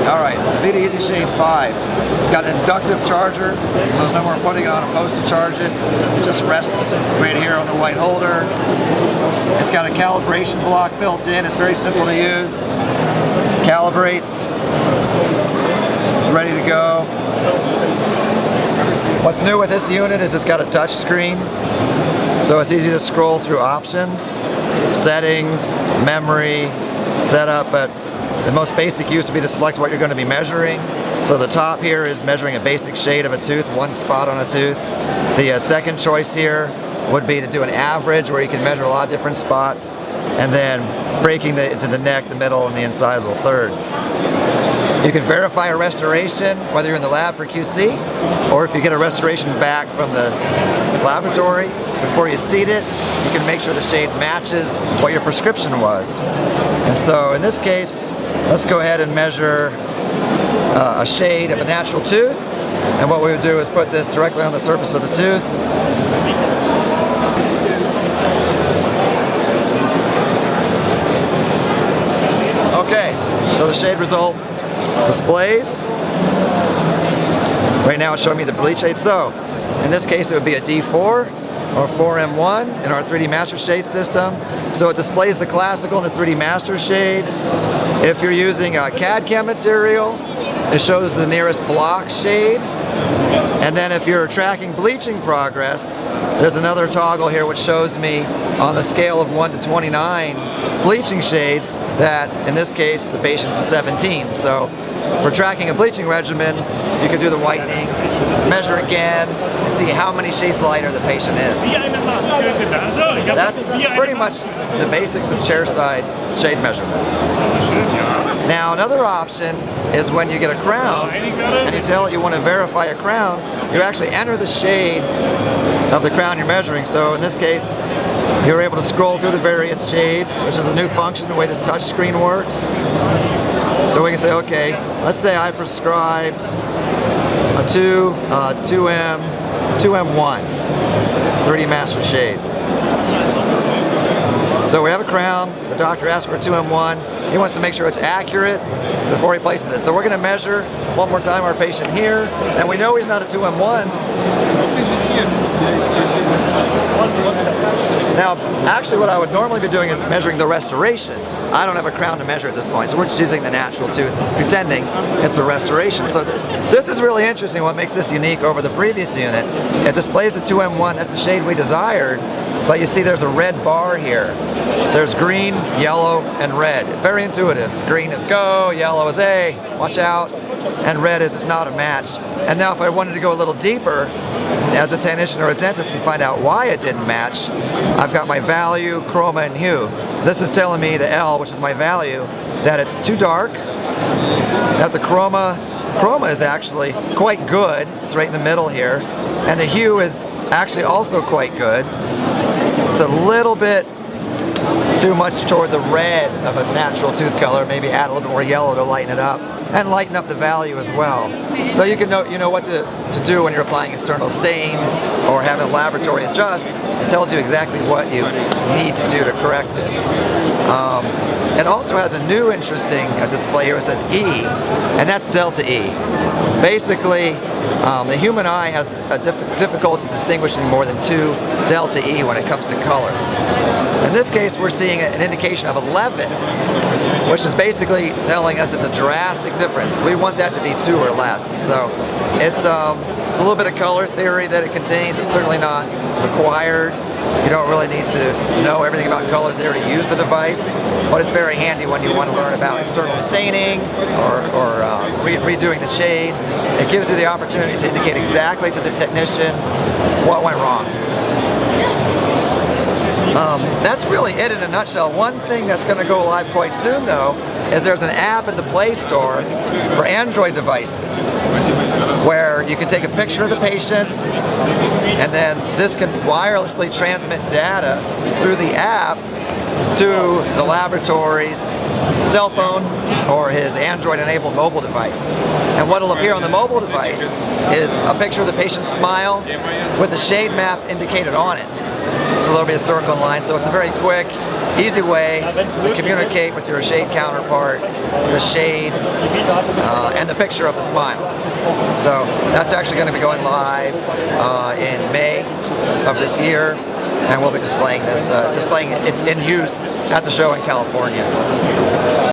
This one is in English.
Alright, the VITA Easyshade 5. It's got an inductive charger, so there's no more putting it on a post to charge it. It just rests right here on the white holder. It's got a calibration block built in. It's very simple to use. Calibrates. It's ready to go. What's new with this unit is it's got a touch screen, so it's easy to scroll through options, settings, memory, setup, but the most basic use would be to select what you're going to be measuring. So the top here is measuring a basic shade of a tooth, one spot on a tooth. The second choice here would be to do an average where you can measure a lot of different spots, and then breaking into the neck, the middle, and the incisal third. You can verify a restoration, whether you're in the lab for QC, or if you get a restoration back from the laboratory, before you seat it, you can make sure the shade matches what your prescription was. And so in this case, let's go ahead and measure a shade of a natural tooth. And what we would do is put this directly on the surface of the tooth. Okay, so the shade result displays. Right now it's showing me the bleach shade. So in this case it would be a D4 or 4M1 in our 3D Master Shade system. So it displays the classical and the 3D Master Shade. If you're using a CAD/CAM material, it shows the nearest block shade. And then if you're tracking bleaching progress, there's another toggle here which shows me on the scale of 1 to 29 bleaching shades that in this case the patient's a 17. So for tracking a bleaching regimen, you can do the whitening, measure again, and see how many shades lighter the patient is. That's pretty much the basics of chairside shade measurement. Now another option is when you get a crown and you tell it you want to verify a crown, you actually enter the shade of the crown you're measuring. So in this case, you're able to scroll through the various shades, which is a new function, the way this touch screen works. So we can say, okay, let's say I prescribed a 2M1 3D Master Shade. So we have a crown, the doctor asks for a 2M1, he wants to make sure it's accurate before he places it. So we're going to measure one more time our patient here, and we know he's not a 2M1. Now, actually what I would normally be doing is measuring the restoration. I don't have a crown to measure at this point, so we're just using the natural tooth, pretending it's a restoration. So this is really interesting, what makes this unique over the previous unit. It displays a 2M1, that's the shade we desired, but you see there's a red bar here. There's green, yellow, and red. Very intuitive. Green is go, yellow is A, watch out, and red is it's not a match. And now if I wanted to go a little deeper, as a technician or a dentist and find out why it didn't match, I've got my value, chroma, and hue. This is telling me the L, which is my value, that it's too dark, that the chroma is actually quite good. It's right in the middle here. And the hue is actually also quite good. It's a little bit too much toward the red of a natural tooth color. Maybe add a little bit more yellow to lighten it up and lighten up the value as well. So you can know, you know what to do when you're applying external stains or having a laboratory adjust. It tells you exactly what you need to do to correct it. It also has a new interesting display here. It says E, and that's delta E. Basically, the human eye has a difficulty distinguishing more than 2 delta E when it comes to color. In this case, we're seeing an indication of 11, which is basically telling us it's a drastic difference. We want that to be 2 or less. So it's a little bit of color theory that it contains. It's certainly not required. You don't really need to know everything about color theory to use the device, but it's very handy when you want to learn about external staining or redoing the shade. It gives you the opportunity to indicate exactly to the technician what went wrong. That's really it in a nutshell. One thing that's going to go live quite soon, though, is there's an app in the Play Store for Android devices where you can take a picture of the patient and then this can wirelessly transmit data through the app to the laboratory's cell phone or his Android-enabled mobile device. And what will appear on the mobile device is a picture of the patient's smile with the shade map indicated on it. So there'll be a circle and line, so it's a very quick easy way to communicate with your shade counterpart, the shade, and the picture of the smile. So that's actually going to be going live in May of this year, and we'll be displaying this, displaying it in use at the show in California.